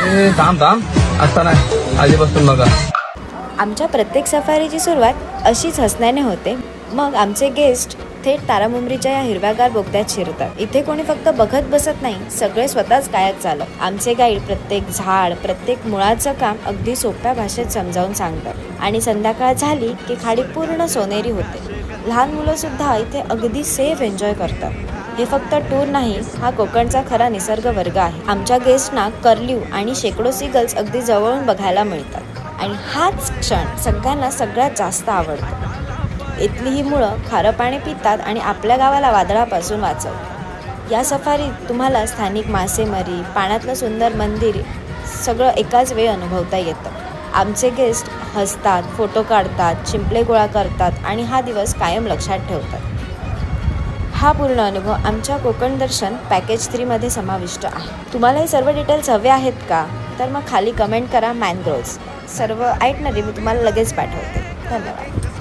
थांब थांब असता नाही आधीपासून बघा. आमच्या प्रत्येक सफारीची सुरुवात अशीच हसण्याने होते. मग आमचे गेस्ट थेट तारामुंबरीच्या या हिरव्यागार बोगद्यात शिरतात. इथे कोणी फक्त बघत बसत नाही, सगळे स्वतःच कायात चालत. आमचे गाईड प्रत्येक झाड, प्रत्येक मुळाचं काम अगदी सोप्या भाषेत समजावून सांगतात. आणि संध्याकाळ झाली की खाडी पूर्ण सोनेरी होते. लहान मुलं सुद्धा इथे अगदी सेफ एन्जॉय करतात. हे फक्त टूर नाही, हा कोकणचा खरा निसर्ग वर्ग आहे. आमच्या गेस्टना कर्ल्यू आणि शेकडो सीगल्स अगदी जवळून बघायला मिळतात. आणि हाच क्षण सगळ्यांना सगळ्यात जास्त आवडतो. इथली ही मुळं खारं पाणी पितात आणि आपल्या गावाला वादळापासून वाचवतात. या सफारीत तुम्हाला स्थानिक मासेमारी, पाण्यातलं सुंदर मंदिर सगळं एकाच वेळी अनुभवता येतं. आमचे गेस्ट हसतात, फोटो काढतात, शिंपले गोळा करतात आणि हा दिवस कायम लक्षात ठेवतात. हा पूर्ण अनुभव आमच्या कोकण दर्शन पॅकेज 3 मध्ये समाविष्ट आहे. तुम्हाला हे सर्व डिटेल्स हवे आहेत का? तर मग खाली कमेंट करा मॅनग्रोव्ज. सर्व आयटनरी मी तुम्हाला लगेच पाठवते. धन्यवाद.